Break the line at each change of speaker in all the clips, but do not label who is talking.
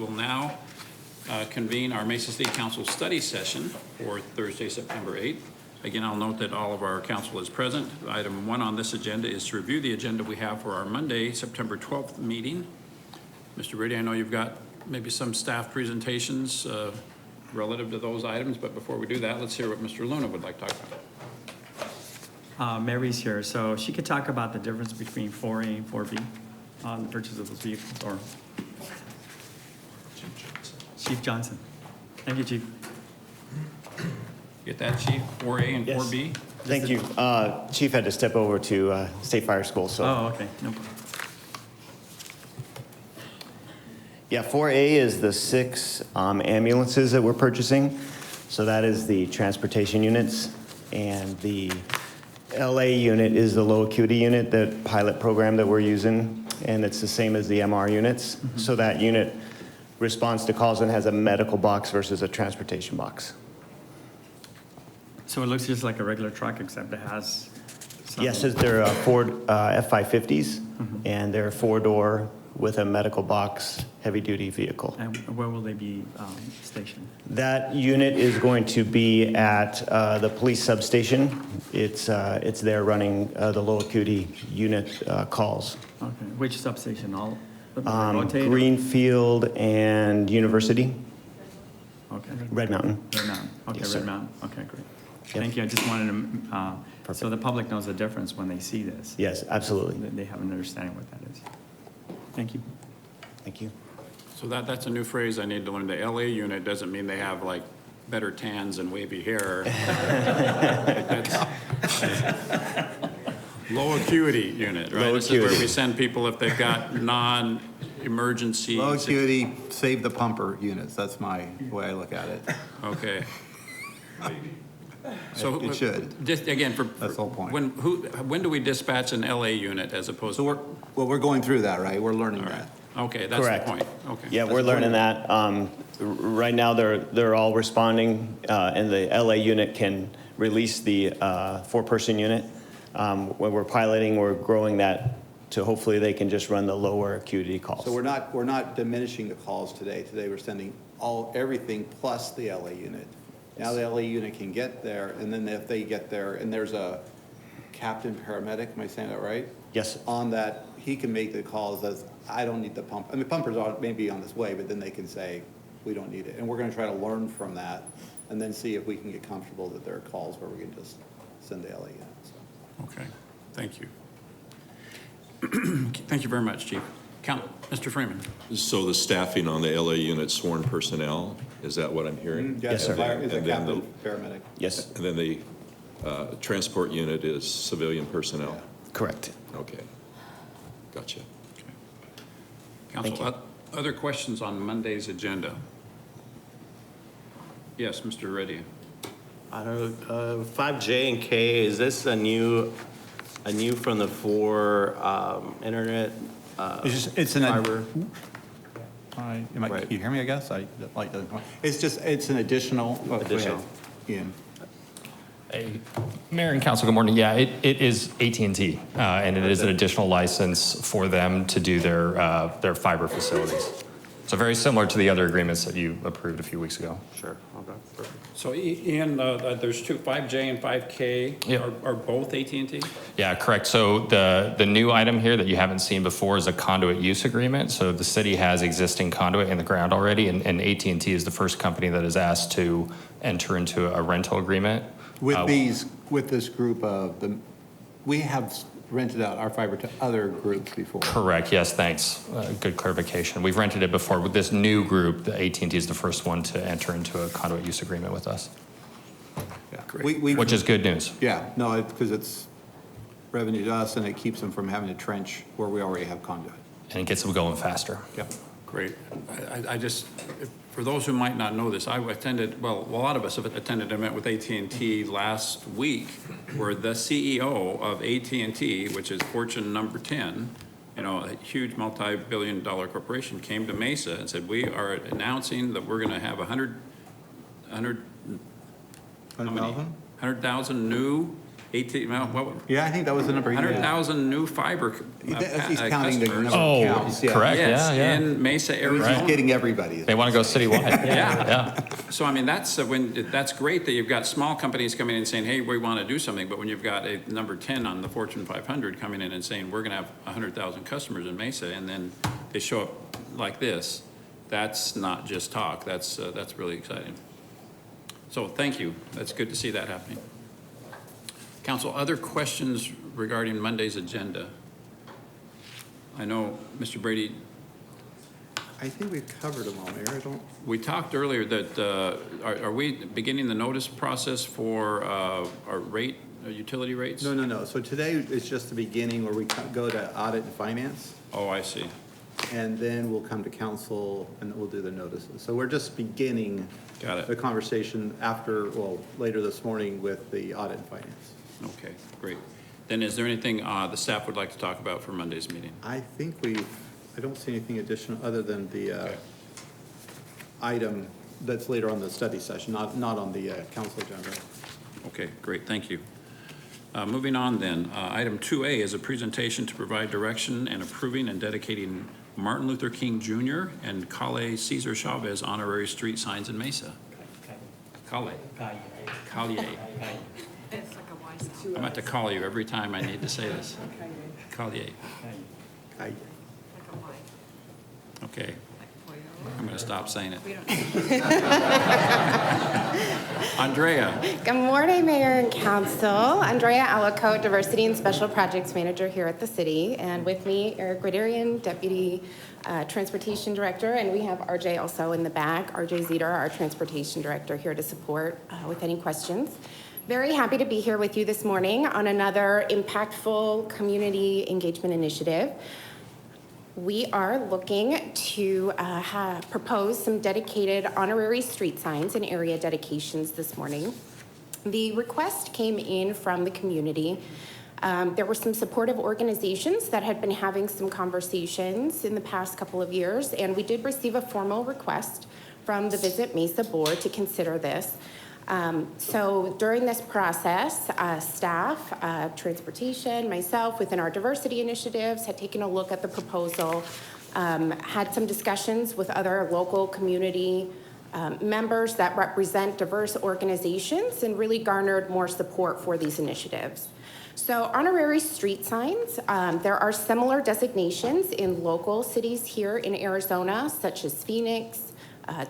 will now convene our Mesa City Council study session for Thursday, September 8th. Again, I'll note that all of our council is present. Item 1 on this agenda is to review the agenda we have for our Monday, September 12th meeting. Mr. Reddy, I know you've got maybe some staff presentations relative to those items, but before we do that, let's hear what Mr. Luna would like to talk about.
Mary's here, so she could talk about the difference between 4A and 4B on the purchase of those vehicles, or Chief Johnson. Thank you, Chief.
Get that, Chief? 4A and
Yes.
4B?
Thank you. Chief had to step over to State Fire School, so.
Oh, okay, no problem.
Yeah, 4A is the 6 ambulances that we're purchasing. So that is the transportation units. And the LA unit is the low acuity unit, the pilot program that we're using. And it's the same as the MR units. Mm-hmm. So that unit responds to calls and has a medical box versus a transportation box.
So it looks just like a regular truck, except it has some...
Yes, they're Ford F550s, and they're 4-door with a medical box, heavy-duty vehicle.
And where will they be stationed?
That unit is going to be at the police substation. It's there running the low acuity unit calls.
Okay, which substation? All rotated?
Greenfield and University,
Okay.
Red Mountain.
Red Mountain. Okay,
Yes,
Red
sir.
Mountain. Okay, great.
Yep.
Thank you. I just wanted to,
Perfect.
so the public knows the difference when they see this.
Yes, absolutely.
They have an understanding what that is. Thank you.
Thank you.
So that's a new phrase I need to learn. The LA unit doesn't mean they have like better tans and wavy hair. That's low acuity unit, right?
Low
This is where
acuity.
we send people if they've got non-emergency.
Low acuity, save the pumper units. That's my way I look at it.
Okay. So
It should.
Just again,
That's the whole point.
when do we dispatch an LA unit as opposed
So
to?
we're going through that, right? We're learning
All right.
that.
Okay, that's the
Correct.
point. Okay.
Yeah, we're learning that. Right now, they're all responding, and the LA unit can release the 4-person unit. When we're piloting, we're growing that to hopefully they can just run the lower acuity calls.
So we're not diminishing the calls today. Today, we're sending everything plus the LA unit. Now the LA unit can get there, and then if they get there, and there's a captain paramedic, am I saying that right?
Yes.
On that, he can make the calls as, I don't need the pump. I mean, pumpers are maybe on this way, but then they can say, we don't need it. And we're gonna try to learn from that, and then see if we can get comfortable that there are calls where we can just send the LA unit, so.
Okay, thank you. Thank you very much, Chief. Mr. Freeman.
So the staffing on the LA unit sworn personnel, is that what I'm hearing?
Yes, sir.
Is a
And then
captain paramedic.
Yes,
And then the transport unit is civilian personnel?
correct.
Okay, gotcha.
Thank
Council, other questions on Monday's agenda? Yes, Mr. Reddy.
I don't know, 5J and K, is this a new from the 4 internet?
It's an.
Fiber?
Can
Right.
you hear me, I guess? It's an additional. Oh, go ahead,
Additional.
Ian.
Hey, Mayor and Council, good morning. Yeah, it is AT&T, and it is an additional license for them to do their fiber facilities. So very similar to the other agreements that you approved a few weeks ago.
Sure, okay, perfect.
So Ian, there's two, 5J and 5K,
Yeah.
are both AT&T?
Yeah, correct. So the new item here that you haven't seen before is a conduit use agreement. So the city has existing conduit in the ground already, and AT&T is the first company that is asked to enter into a rental agreement.
With this group of we have rented out our fiber to other groups before.
Correct, yes, thanks. Good clarification. We've rented it before. With this new group, the AT&T is the first one to enter into a conduit use agreement with us,
Yeah.
which is good news.
Yeah, no, because it's revenue to us, and it keeps them from having to trench where we already have conduit.
And it gets them going faster.
Yep.
Great. I just, for those who might not know this, I attended, well, a lot of us have attended an event with AT&T last week where the CEO of AT&T, which is Fortune number 10, you know, a huge multi-billion-dollar corporation, came to Mesa and said, we are announcing that we're going to have 100,000
100,000?
100,000 new 18, well, what,
Yeah, I think that was the number.
100,000 new fiber
He's counting the
customers.
number
Oh,
of counts, yeah.
correct.
Yes,
Yeah, yeah.
in Mesa,
He's
Arizona.
getting everybody.
They want to go citywide.
Yeah. So I mean, that's great that you've got small companies coming in and saying, hey, we want to do something, but when you've got a number 10 on the Fortune 500 coming in and saying, we're going to have 100,000 customers in Mesa, and then they show up like this, that's not just talk, that's really exciting. So thank you, that's good to see that happening. Council, other questions regarding Monday's agenda? I know, Mr. Brady,
I think we've covered them all, Mayor. I don't.
we talked earlier that, are we beginning the notice process for our utility rates?
No. So today is just the beginning where we go to audit and finance,
Oh, I see.
and then we'll come to council and we'll do the notices. So we're just beginning
Got it.
the conversation later this morning with the audit and finance.
Okay, great. Then is there anything the staff would like to talk about for Monday's meeting?
I think I don't see anything additional other than the
Okay.
item that's later on the study session, not on the council agenda.
Okay, great, thank you. Moving on then, item 2A is a presentation to provide direction and approving and dedicating Martin Luther King Jr. and Colley Cesar Chavez honorary street signs in Mesa. Colley. Colley.
It's like a Y sound.
I'm about to call you every time I need to say this. Colley.
I-
Like a Y,
Okay,
like Toyota.
I'm going to stop saying it.
We don't.
Andrea,
Good morning, Mayor and Council. Andrea Alacote, Diversity and Special Projects Manager here at the city. And with me, Eric Gradarian, Deputy Transportation Director. And we have RJ also in the back, RJ Zeter, our Transportation Director, here to support with any questions. Very happy to be here with you this morning on another impactful community engagement initiative. We are looking to propose some dedicated honorary street signs and area dedications this morning. The request came in from the community. There were some supportive organizations that had been having some conversations in the past couple of years, and we did receive a formal request from the Visit Mesa Board to consider this. So during this process, staff, transportation, myself, within our diversity initiatives, had taken a look at the proposal, had some discussions with other local community members that represent diverse organizations, and really garnered more support for these initiatives. So honorary street signs, there are similar designations in local cities here in Arizona, such as Phoenix,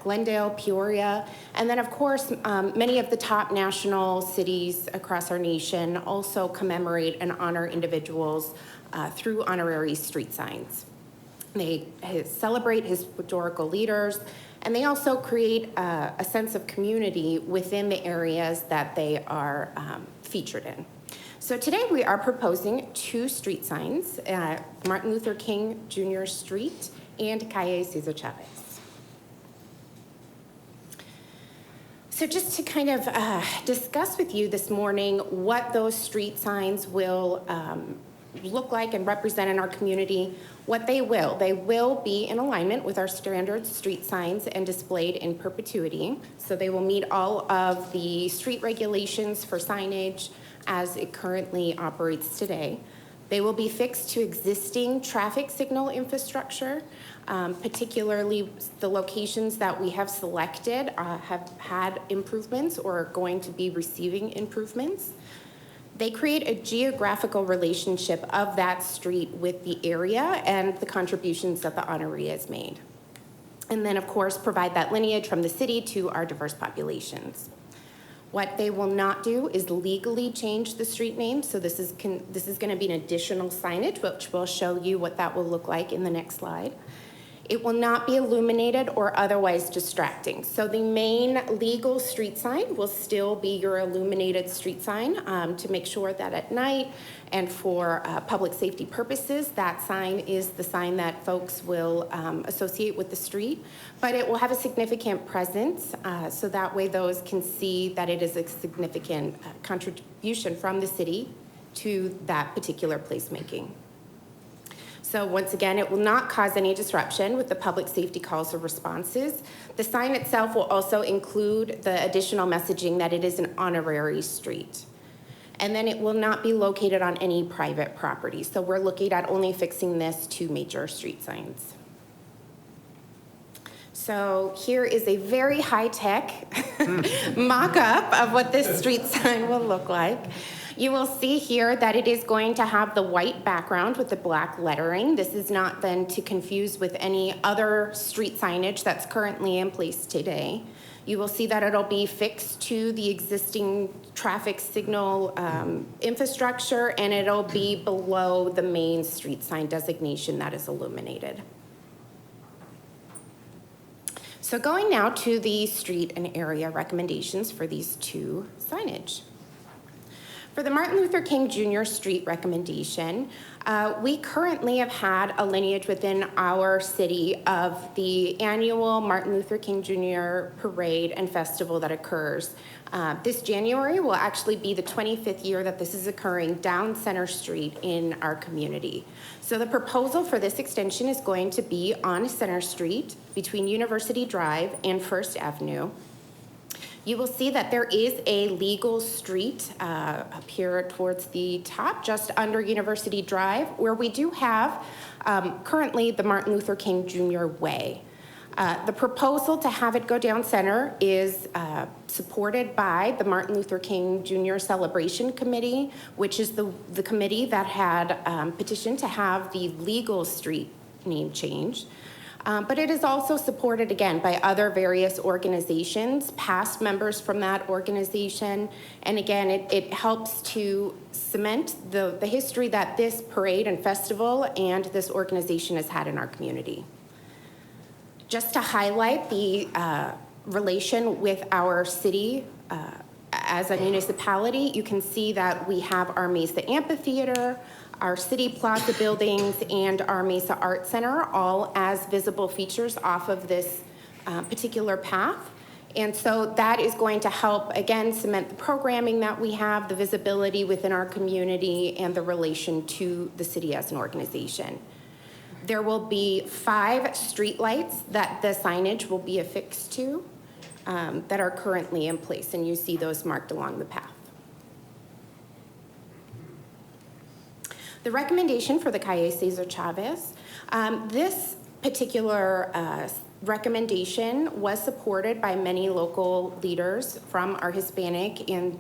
Glendale, Peoria, and then of course, many of the top national cities across our nation also commemorate and honor individuals through honorary street signs. They celebrate historical leaders, and they also create a sense of community within the areas that they are featured in. So today we are proposing 2 street signs, Martin Luther King Jr. Street and Calle Cesar Chavez. So just to kind of discuss with you this morning what those street signs will look like and represent in our community, what they will be in alignment with our standard street signs and displayed in perpetuity. So they will meet all of the street regulations for signage as it currently operates today. They will be fixed to existing traffic signal infrastructure, particularly the locations that we have selected have had improvements or are going to be receiving improvements. They create a geographical relationship of that street with the area and the contributions that the honorary has made. And then, of course, provide that lineage from the city to our diverse populations. What they will not do is legally change the street name. So this is going to be an additional signage, which will show you what that will look like in the next slide. It will not be illuminated or otherwise distracting. So the main legal street sign will still be your illuminated street sign to make sure that at night and for public safety purposes, that sign is the sign that folks will associate with the street. But it will have a significant presence, so that way those can see that it is a significant contribution from the city to that particular placemaking. So once again, it will not cause any disruption with the public safety calls or responses. The sign itself will also include the additional messaging that it is an honorary street. And then it will not be located on any private property. So we're looking at only fixing this to major street signs. So here is a very high-tech mock-up of what this street sign will look like. You will see here that it is going to have the white background with the black lettering. This is not then to confuse with any other street signage that's currently in place today. You will see that it'll be fixed to the existing traffic signal infrastructure, and it'll be below the main street sign designation that is illuminated. So going now to the street and area recommendations for these two signage. For the Martin Luther King Jr. Street recommendation, we currently have had a lineage within our city of the annual Martin Luther King Jr. parade and festival that occurs. This January will actually be the 25th year that this is occurring down Center Street in our community. So the proposal for this extension is going to be on Center Street between University Drive and First Avenue. You will see that there is a legal street up here towards the top, just under University Drive, where we do have currently the Martin Luther King Jr. Way. The proposal to have it go down center is supported by the Martin Luther King Jr. Celebration Committee, which is the committee that had petitioned to have the legal street name changed. But it is also supported, again, by other various organizations, past members from that organization. And again, it helps to cement the history that this parade and festival and this organization has had in our community. Just to highlight the relation with our city as a municipality, you can see that we have our Mesa Amphitheater, our City Plaza buildings, and our Mesa Art Center, all as visible features off of this particular path. And so that is going to help, again, cement the programming that we have, the visibility within our community, and the relation to the city as an organization. There will be 5 streetlights that the signage will be affixed to that are currently in place, and you see those marked along the path. The recommendation for the calle Cesar Chavez, this particular recommendation was supported by many local leaders from our Hispanic and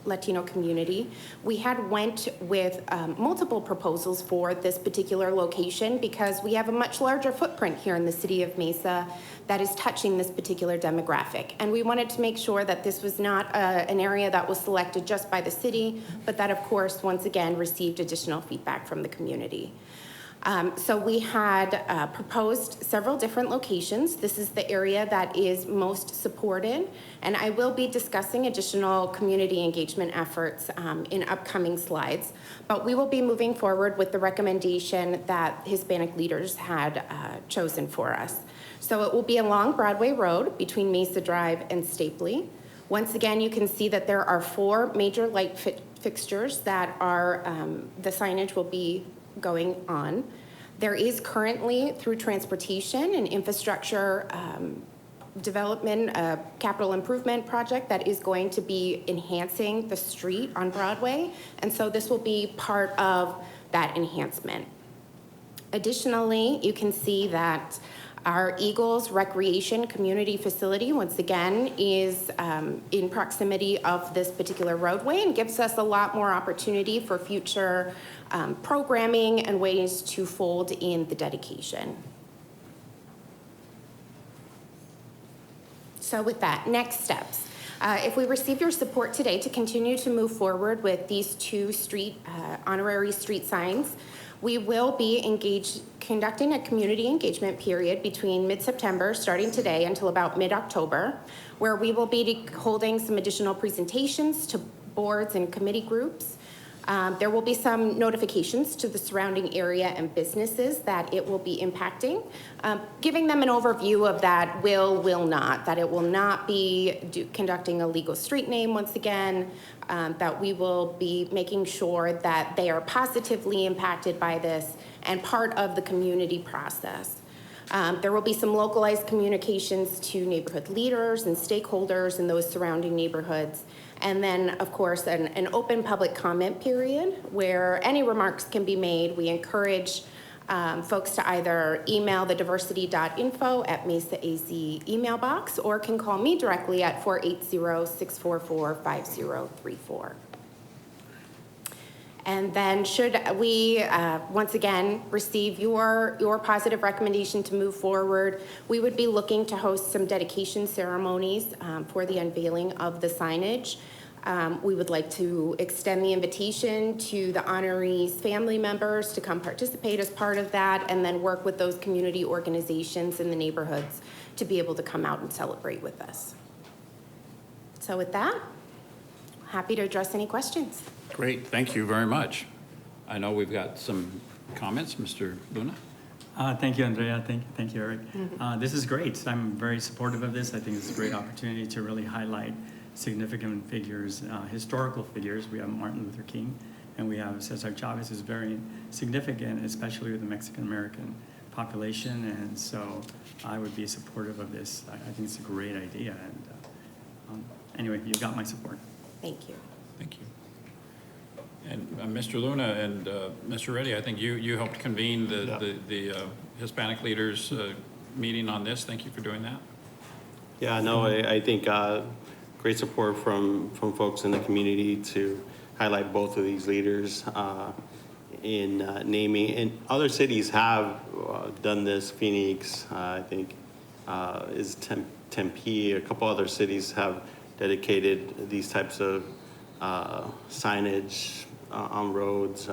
Latino community. We had went with multiple proposals for this particular location because we have a much larger footprint here in the city of Mesa that is touching this particular demographic. And we wanted to make sure that this was not an area that was selected just by the city, but that, of course, once again, received additional feedback from the community. So we had proposed several different locations. This is the area that is most supported, and I will be discussing additional community engagement efforts in upcoming slides, but we will be moving forward with the recommendation that Hispanic leaders had chosen for us. So it will be along Broadway Road between Mesa Drive and Stapley. Once again, you can see that there are 4 major light fixtures that are, the signage will be going on. There is currently, through transportation and infrastructure development, capital improvement project that is going to be enhancing the street on Broadway, and so this will be part of that enhancement. Additionally, you can see that our Eagles Recreation Community Facility, once again, is in proximity of this particular roadway and gives us a lot more opportunity for future programming and ways to fold in the dedication. So with that, next steps. If we receive your support today to continue to move forward with these 2 honorary street signs, we will be conducting a community engagement period between mid-September, starting today, until about mid-October, where we will be holding some additional presentations to boards and committee groups. There will be some notifications to the surrounding area and businesses that it will be impacting, giving them an overview of that will not, that it will not be conducting a legal street name once again, that we will be making sure that they are positively impacted by this and part of the community process. There will be some localized communications to neighborhood leaders and stakeholders in those surrounding neighborhoods. And then, of course, an open public comment period where any remarks can be made. We encourage folks to either email the diversity.info@mesaaz email box or can call me directly at 480-644-5034. And then should we, once again, receive your positive recommendation to move forward, we would be looking to host some dedication ceremonies for the unveiling of the signage. We would like to extend the invitation to the honorees' family members to come participate as part of that, and then work with those community organizations in the neighborhoods to be able to come out and celebrate with us. So with that, happy to address any questions.
Great, thank you very much. I know we've got some comments. Mr. Luna?
Thank you, Andrea. Thank you, Eric. This is great. I'm very supportive of this. I think it's a great opportunity to really highlight significant figures, historical figures. We have Martin Luther King, and we have Cesar Chavez is very significant, especially with the Mexican-American population, and so I would be supportive of this. I think it's a great idea, and anyway, you got my support.
Thank you.
Thank you. And Mr. Luna and Mr. Reddy, I think you helped convene the Hispanic leaders meeting on this. Thank you for doing that.
Yeah, no, I think great support from folks in the community to highlight both of these leaders in naming. And other cities have done this. Phoenix, I think, is Tempe. A couple other cities have dedicated these types of signage on roads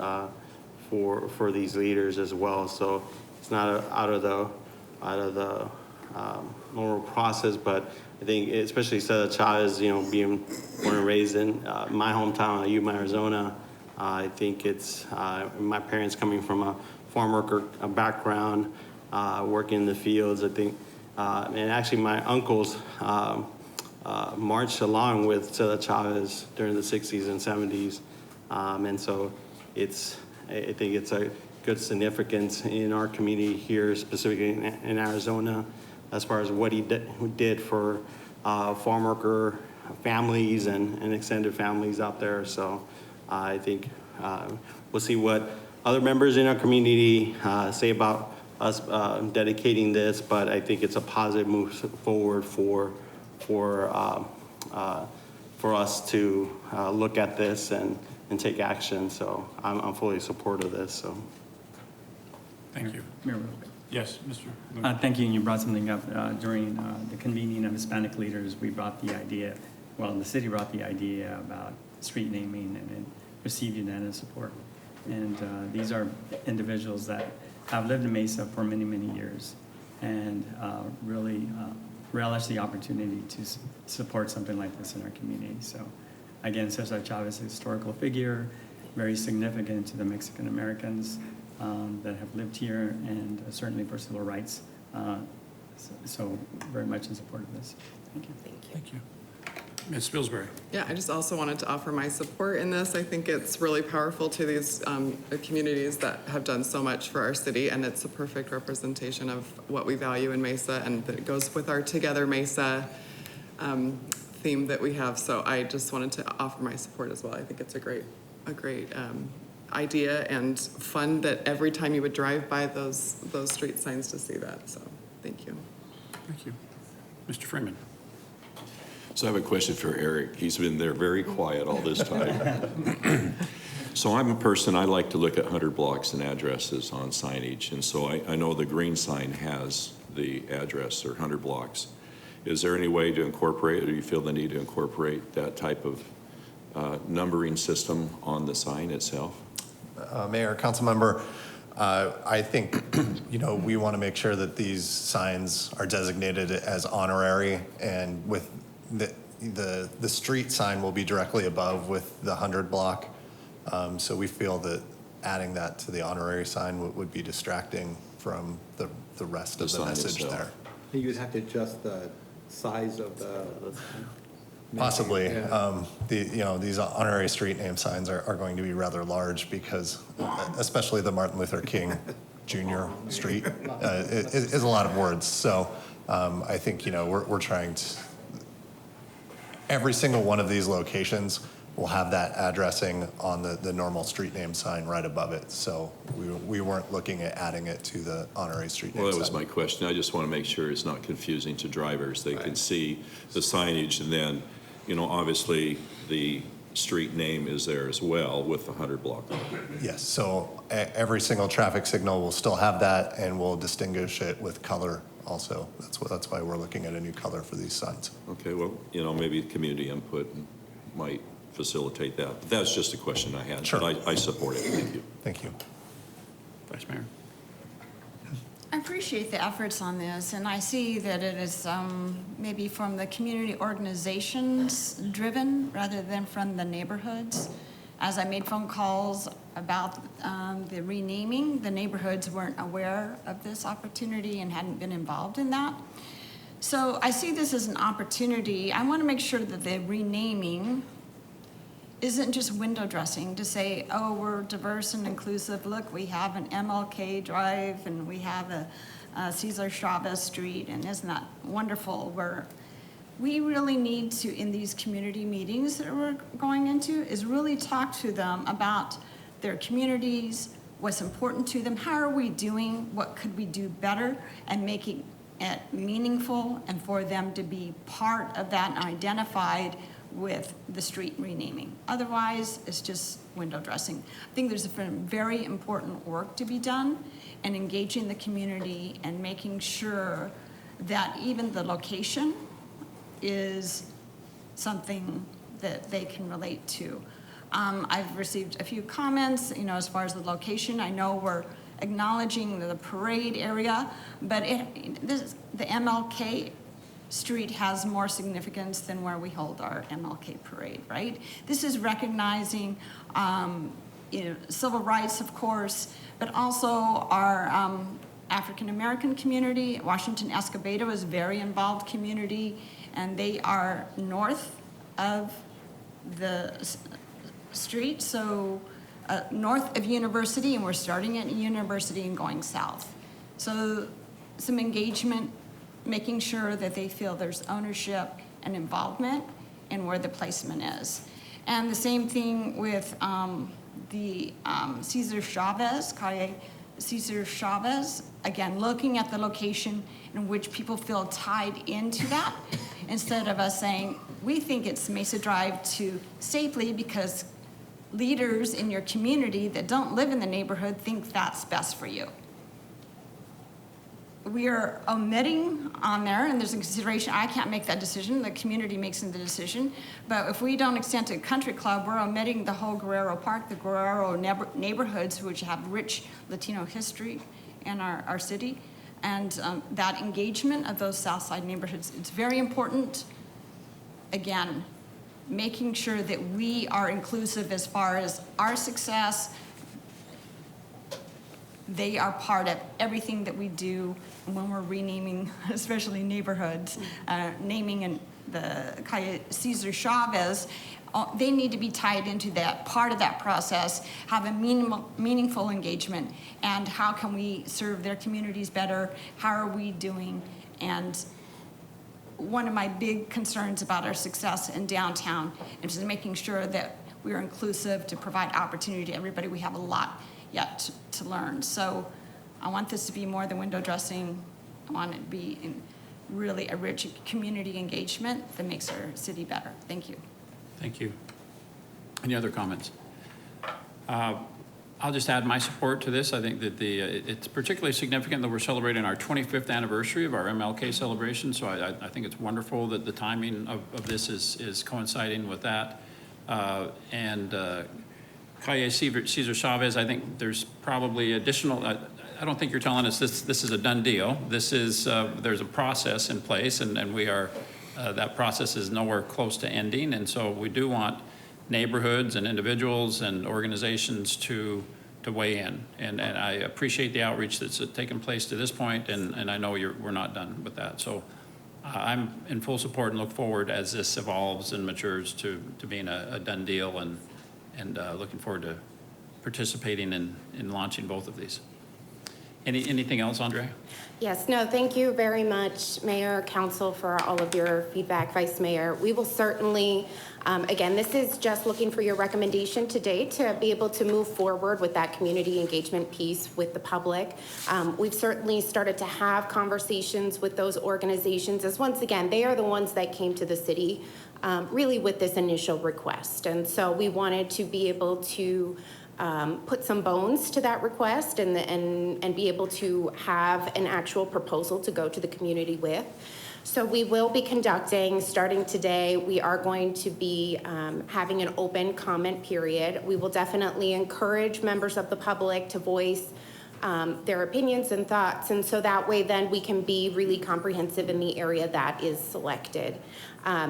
for these leaders as well. So it's not out of the normal process, but I think especially Cesar Chavez, being born and raised in my hometown of Yuma, Arizona, I think it's my parents coming from a farm worker background, working in the fields. I think, and actually my uncles marched along with Cesar Chavez during the 60s and 70s. And so I think it's a good significance in our community here, specifically in Arizona, as far as what he did for farm worker families and extended families out there. So I think we'll see what other members in our community say about us dedicating this, but I think it's a positive move forward for us to look at this and take action. So I'm fully supportive of this. So
Thank you.
Mayor,
Yes, Mr. Luna.
thank you. And you brought something up during the convening of Hispanic leaders. We brought the idea, the city brought the idea about street naming, and it received unanimous support. And these are individuals that have lived in Mesa for many, many years, and really relish the opportunity to support something like this in our community. So again, Cesar Chavez is a historical figure, very significant to the Mexican Americans that have lived here, and certainly for civil rights. So very much in support of this. Thank you.
Thank you.
Thank you. Ms. Spilsbury?
Yeah, I just also wanted to offer my support in this. I think it's really powerful to these communities that have done so much for our city, and it's a perfect representation of what we value in Mesa, and it goes with our Together Mesa theme that we have. So I just wanted to offer my support as well. I think it's a great idea, and fun that every time you would drive by those street signs to see that. So thank you.
Thank you. Mr. Freeman?
So I have a question for Eric. He's been there very quiet all this time. So I'm a person, I like to look at 100 blocks and addresses on signage. And so I know the green sign has the address or 100 blocks. Is there any way to incorporate, or do you feel the need to incorporate that type of numbering system on the sign itself?
Mayor, council member, I think, we want to make sure that these signs are designated as honorary, and with the street sign will be directly above with the 100 block. So we feel that adding that to the honorary sign would be distracting from the rest of the message there.
You would have to adjust the size of the.
Possibly.
Yeah.
These honorary street name signs are going to be rather large because, especially the Martin Luther King Jr. Street, is a lot of words. So I think, we're trying to, every single one of these locations will have that addressing on the normal street name sign right above it. So we weren't looking at adding it to the honorary street name
Well,
sign.
that was my question. I just want to make sure it's not confusing to drivers. They can see the signage, and then, you know, obviously the street name is there as well with the 100 block.
Yes, so every single traffic signal will still have that, and we'll distinguish it with color also. That's why we're looking at a new color for these signs.
Okay, well, you know, maybe community input might facilitate that. But that's just a question I had.
Sure.
But I support it. Thank you.
Thank you.
Vice Mayor.
I appreciate the efforts on this, and I see that it is maybe from the community organizations driven rather than from the neighborhoods. As I made phone calls about the renaming, the neighborhoods weren't aware of this opportunity and hadn't been involved in that. So I see this as an opportunity. I want to make sure that the renaming isn't just window dressing to say, oh, we're diverse and inclusive. Look, we have an MLK Drive and we have a Cesar Chavez Street, and isn't that wonderful? We really need to, in these community meetings that we're going into, is really talk to them about their communities, what's important to them, how are we doing, what could we do better, and making it meaningful and for them to be part of that and identified with the street renaming. Otherwise, it's just window dressing. I think there's very important work to be done in engaging the community and making sure that even the location is something that they can relate to. I've received a few comments, you know, as far as the location. I know we're acknowledging the parade area, but the MLK Street has more significance than where we hold our MLK parade, right? This is recognizing, you know, civil rights, of course, but also our African-American community. Washington Escobedo is a very involved community, and they are north of the street, so north of University, and we're starting at University and going south. So some engagement, making sure that they feel there's ownership and involvement in where the placement is. And the same thing with the Cesar Chavez, Colley, Cesar Chavez, again, looking at the location in which people feel tied into that, instead of us saying, we think it's Mesa Drive to safely because leaders in your community that don't live in the neighborhood think that's best for you. We are omitting on there, and there's a consideration, I can't make that decision, the community makes the decision, but if we don't extend to Country Club, we're omitting the whole Guerrero Park, the Guerrero neighborhoods, which have rich Latino history in our city, and that engagement of those South Side neighborhoods, it's very important. Again, making sure that we are inclusive as far as our success. They are part of everything that we do when we're renaming, especially neighborhoods, naming in the Cesar Chavez. They need to be tied into that, part of that process, have a meaningful engagement, and how can we serve their communities better? How are we doing? And one of my big concerns about our success in downtown is making sure that we are inclusive to provide opportunity to everybody. We have a lot yet to learn. So I want this to be more than window dressing. I want it to be really a rich community engagement that makes our city better. Thank you.
Thank you. Any other comments? I'll just add my support to this. I think that it's particularly significant that we're celebrating our 25th anniversary of our MLK celebration. So I think it's wonderful that the timing of this is coinciding with that. Colley Cesar Chavez, I think there's probably additional, I don't think you're telling us this is a done deal. This is, there's a process in place, and we are, that process is nowhere close to ending. And so we do want neighborhoods and individuals and organizations to weigh in. And I appreciate the outreach that's taken place to this point, and I know we're not done with that. So I'm in full support and look forward as this evolves and matures to being a done deal, and looking forward to participating in launching both of these. Anything else, Andrea?
Yes, no, thank you very much, Mayor, Council, for all of your feedback, Vice Mayor. We will certainly, again, this is just looking for your recommendation today to be able to move forward with that community engagement piece with the public. We've certainly started to have conversations with those organizations, as once again, they are the ones that came to the city really with this initial request. And so we wanted to be able to put some bones to that request and be able to have an actual proposal to go to the community with. So we will be conducting, starting today, we are going to be having an open comment period. We will definitely encourage members of the public to voice their opinions and thoughts, and so that way then we can be really comprehensive in the area that is selected.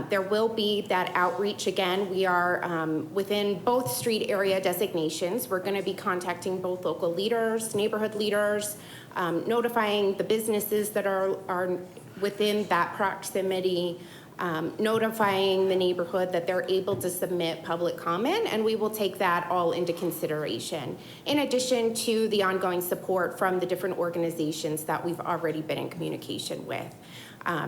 There will be that outreach again. We are within both street area designations. We're going to be contacting both local leaders, neighborhood leaders, notifying the businesses that are within that proximity, notifying the neighborhood that they're able to submit public comment, and we will take that all into consideration, in addition to the ongoing support from the different organizations that we've already been in communication with.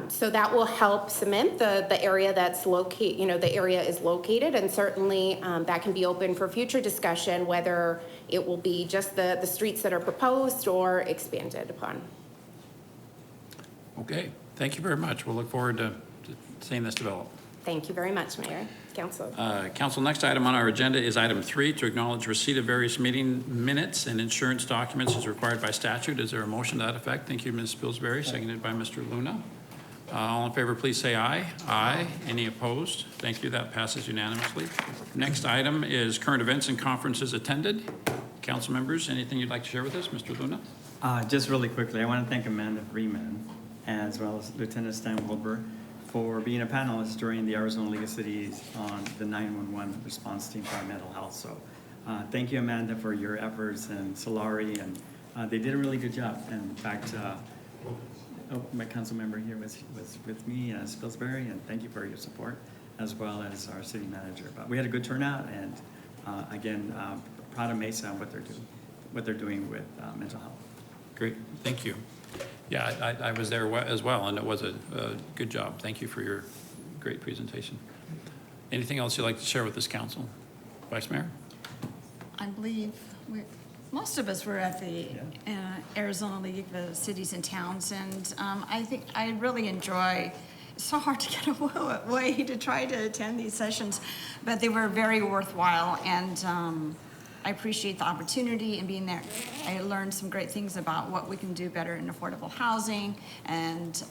So that will help cement the area that's located, the area is located, and certainly that can be open for future discussion, whether it will be just the streets that are proposed or expanded upon.
Okay, thank you very much. We'll look forward to seeing this develop.
Thank you very much, Mayor, Council.
Council, next item on our agenda is item 3, to acknowledge receipt of various meeting minutes and insurance documents as required by statute. Is there a motion to that effect? Thank you, Ms. Pillsbury, seconded by Mr. Luna. All in favor, please say aye. Aye. Any opposed? Thank you. That passes unanimously. Next item is current events and conferences attended. Council members, anything you'd like to share with us? Mr. Luna?
Just really quickly, I want to thank Amanda Freeman, as well as Lieutenant Stan Wilbur, for being a panelist during the Arizona League of Cities on the 911 response team for our mental health. So thank you, Amanda, for your efforts, and Solari, and they did a really good job. And in fact, my council member here was with me, Spilsbury, and thank you for your support, as well as our city manager. But we had a good turnout, and again, proud of Mesa and what they're doing with mental health.
Great, thank you. Yeah, I was there as well, and it was a good job. Thank you for your great presentation. Anything else you'd like to share with this council? Vice Mayor?
I believe most of us were at the Arizona League of Cities and Towns, and I think I really enjoy. It's so hard to get away to try to attend these sessions, but they were very worthwhile, and I appreciate the opportunity and being there. I learned some great things about what we can do better in affordable housing and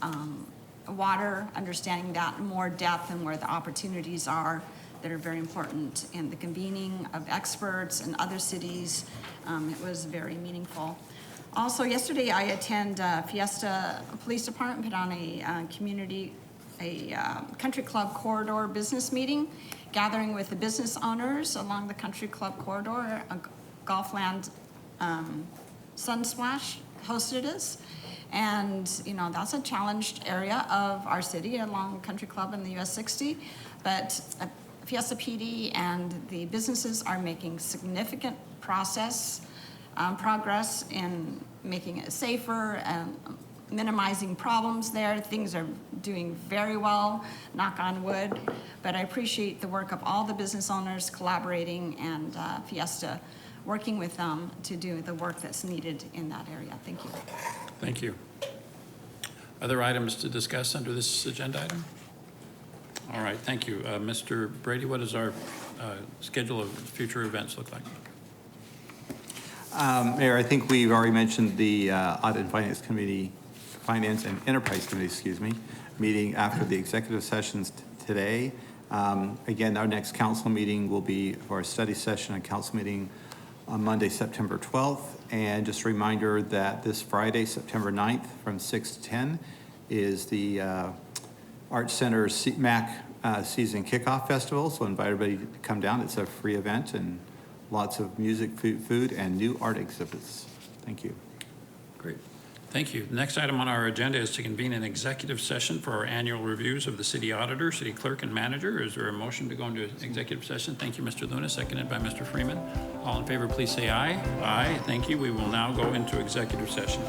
water, understanding that in more depth and where the opportunities are that are very important, and the convening of experts in other cities. It was very meaningful. Also, yesterday I attended Fiesta Police Department put on a country club corridor business meeting, gathering with the business owners along the country club corridor. Golfland Sunsplash hosted us. And, that's a challenged area of our city along Country Club and the US 60. But Fiesta PD and the businesses are making significant progress in making it safer and minimizing problems there. Things are doing very well, knock on wood. But I appreciate the work of all the business owners collaborating, and Fiesta working with them to do the work that's needed in that area. Thank you.
Thank you. Other items to discuss under this agenda item? All right, thank you. Mr. Brady, what does our schedule of future events look like?
Mayor, I think we've already mentioned the Audit and Finance Committee, Finance and Enterprise Committee, meeting after the executive sessions today. Again, our next council meeting will be for a study session and council meeting on Monday, September 12th. And just a reminder that this Friday, September 9th, from 6 to 10, is the Arts Center's MAC season kickoff festival. So I invite everybody to come down. It's a free event, and lots of music, food, and new art exhibits. Thank you.
Great. Thank you. The next item on our agenda is to convene an executive session for our annual reviews of the city auditor, city clerk, and manager. Is there a motion to go into executive session? Thank you, Mr. Luna, seconded by Mr. Freeman. All in favor, please say aye. Aye, thank you. We will now go into executive session.